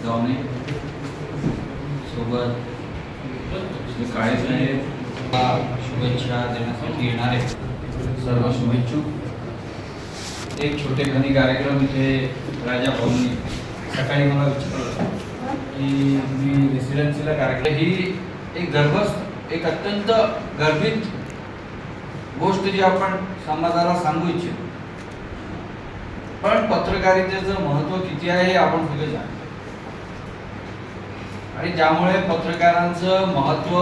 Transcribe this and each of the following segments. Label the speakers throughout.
Speaker 1: गावणे सोबत काळे साहेब शुभेच्छा देण्यासाठी येणारे सर्व शुभेच्छुक। एक छोटेखानी कार्यक्रम इथे राजा भाऊंनी सकाळी मला विचारलं की मी रेसिडेन्सीला कार्यक्रम ही एक गर्भस्थ एक अत्यंत गर्भित गोष्ट जी आपण समाजाला सांगू इच्छितो, पण पत्रकारितेचं महत्त्व किती आहे हे आपण सगळे जाणतो आणि ज्यामुळे पत्रकारांचं महत्त्व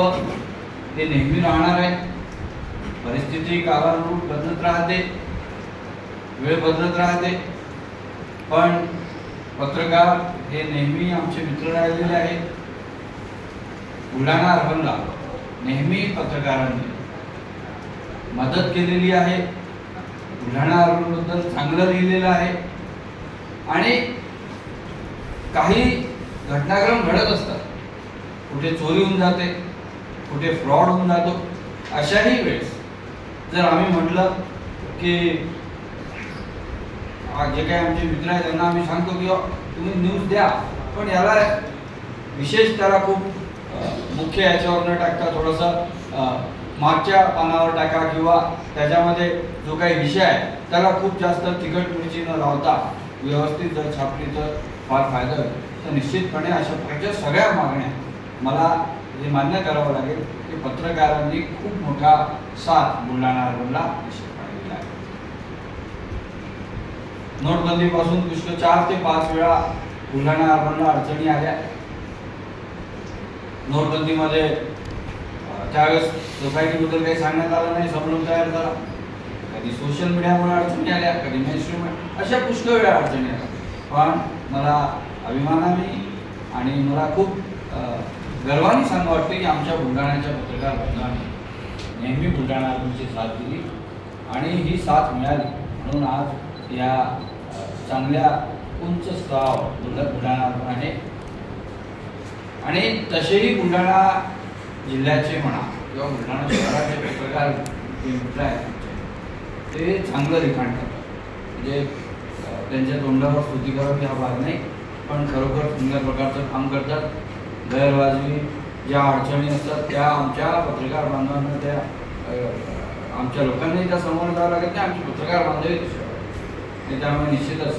Speaker 1: हे नेहमी राहणार आहे। परिस्थिती कालानुरूप बदलत राहते, वेळ बदलत राहते, पण पत्रकार हे नेहमी आमचे मित्र राहिलेले आहेत। बुलढाणा अर्बनला नेहमी पत्रकारांनी मदत केलेली आहे, बुलढाणा अर्बनबद्दल चांगलं लिहिलेलं आहे आणि काही घटनाक्रम घडत असतात, कुठे चोरी होऊन जाते, कुठे फ्रॉड होऊन जातो। अशाही वेळेस जर आम्ही म्हटलं की जे काही आमचे मित्र आहेत त्यांना आम्ही सांगतो की तुम्ही न्यूज द्या, पण याला विशेष त्याला खूप मुख्य याच्यावर न टाकता थोडंसं मागच्या पानावर टाका किंवा त्याच्यामध्ये जो काही विषय आहे त्याला खूप जास्त तिखट मिरची न लावता व्यवस्थित जर छापली तर फार फायदा होईल। तर निश्चितपणे अशा प्रकारच्या सगळ्या मागण्या मला हे मान्य करावं लागेल की पत्रकारांनी खूप मोठा साथ बुलढाणा अर्बनला दिलेला आहे। नोटबंदीपासून पुष्कळ 4 ते 5 वेळा बुलढाणा अर्बनला अडचणी आल्या। नोटबंदीमध्ये त्यावेळेस सोसायटीबद्दल काही सांगण्यात आलं नाही, संभ्रम तयार झाला, कधी सोशल मीडियामुळे अडचणी आल्या, कधी मेनस्ट्रीम अशा पुष्कळ वेळा अडचणी आल्या। पण मला अभिमानाने आणि मला खूप गर्वाने सांगू वाटते की आमच्या बुलढाण्याच्या पत्रकार बंधूंनी नेहमी बुलढाणा अर्बनची साथ दिली आणि ही साथ मिळाली म्हणून आज या चांगल्या उंच स्तरावर बुलढाणा अर्बन आहे। आणि तसेही बुलढाणा जिल्ह्याचे म्हणा किंवा बुलढाणा शहराचे पत्रकार जे मित्र आहेत ते चांगलं लिखाण करतात, म्हणजे त्यांच्या तोंडावर स्तुती करत हा भाग नाही, पण खरोखर सुंदर प्रकारचं काम करतात। गैरवाजवी ज्या अडचणी असतात त्या आमच्या पत्रकार बांधवांना त्या आमच्या लोकांनाही त्या समोर जावं लागत नाही, आमचे पत्रकार बांधवही तसे। त्यामुळे निश्चितच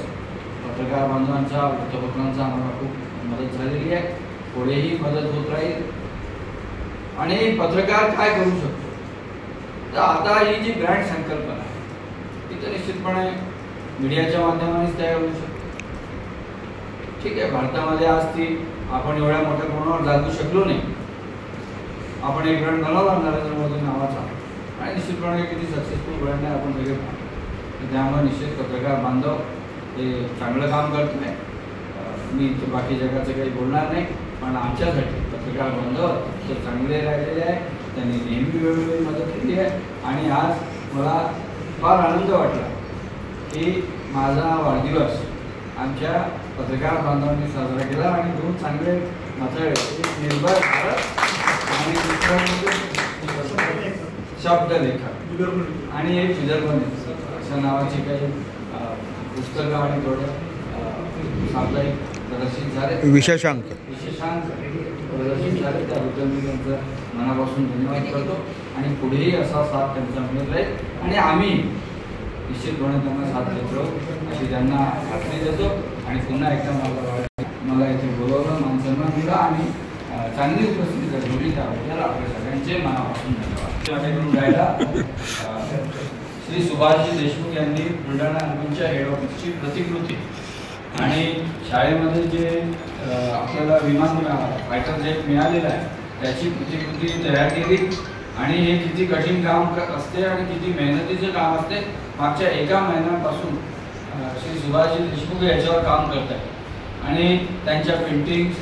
Speaker 1: पत्रकार बांधवांचा वृत्तपत्रांचा आम्हाला खूप मदत झालेली आहे, पुढेही मदत होत राहील। आणि पत्रकार काय करू शकतो तर आता ही जी ब्रँड संकल्पना आहे ती तर निश्चितपणे मीडियाच्या माध्यमानेच तयार होऊ शकते। ठीक आहे, भारतामध्ये आज ती आपण एवढ्या मोठ्या प्रमाणावर जागू शकलो नाही, आपण एक ब्रँड बनवला नरेंद्र मोदी नावाचा आणि निश्चितपणे किती सक्सेसफुल ब्रँड आहे आपण सगळे पाहतो। त्यामुळे निश्चित पत्रकार बांधव हे चांगलं काम करत नाही, मी बाकी जगाचं काही बोलणार नाही, पण आमच्यासाठी पत्रकार बांधव तर चांगले राहिलेले आहे, त्यांनी नेहमी वेळोवेळी मदत केली आहे। आणि आज मला फार आनंद वाटला की माझा वाढदिवस आमच्या पत्रकार बांधवांनी साजरा केला आणि 2 चांगले मात्र निर्भय भारत आणि शब्दलेखक आणि एक विदर्भने अशा नावाची काही पुस्तकं आणि थोडं साप्ताहिक प्रदर्शित झाले, विशेषांक प्रदर्शित झाले, त्याबद्दल मी त्यांचं मनापासून धन्यवाद करतो आणि पुढेही असा साथ त्यांचा मिळत राहील आणि आम्ही निश्चितपणे त्यांना साथ देतो अशी त्यांना खात्री देतो। आणि पुन्हा एकदा मला इथे बोलवलं, मानसन्मान दिला आणि चांगली उपस्थिती दर्शवली त्याबद्दल आपल्या सगळ्यांचे मनापासून धन्यवाद। माझ्याकडून गायला श्री सुभाषजी देशमुख यांनी बुलढाणा अर्बनच्या हेड ऑफिसची प्रतिकृती आणि शाळेमध्ये जे आपल्याला विमान फायटर जेट मिळालेलं आहे त्याची प्रतिकृती तयार केली आणि हे किती कठीण काम असते आणि किती मेहनतीचं काम असते। मागच्या 1 महिन्यापासून श्री सुभाषजी देशमुख याच्यावर काम करत आहेत आणि त्यांच्या पेंटिंग्स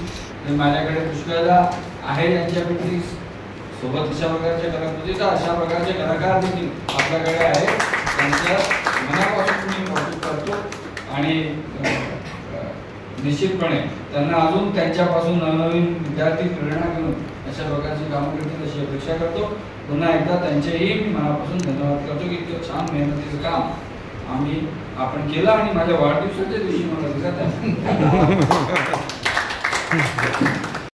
Speaker 1: माझ्याकडे पुष्कळदा आहे, त्यांच्या पेंटिंग्स सोबत अशा प्रकारच्या कलाकृती तर अशा प्रकारचे कलाकार देखील आपल्याकडे आहे, त्यांचं मनापासून मी कौतुक करतो आणि निश्चितपणे त्यांना अजून त्यांच्यापासून नवनवीन विद्यार्थी प्रेरणा घेऊन अशा प्रकारची कामं करतील अशी अपेक्षा करतो। पुन्हा एकदा त्यांचेही मी मनापासून धन्यवाद करतो की इतकं छान मेहनतीचं काम आपण केलं आणि माझ्या वाढदिवसाच्या दिवशी मला दिलं
Speaker 2: आहे.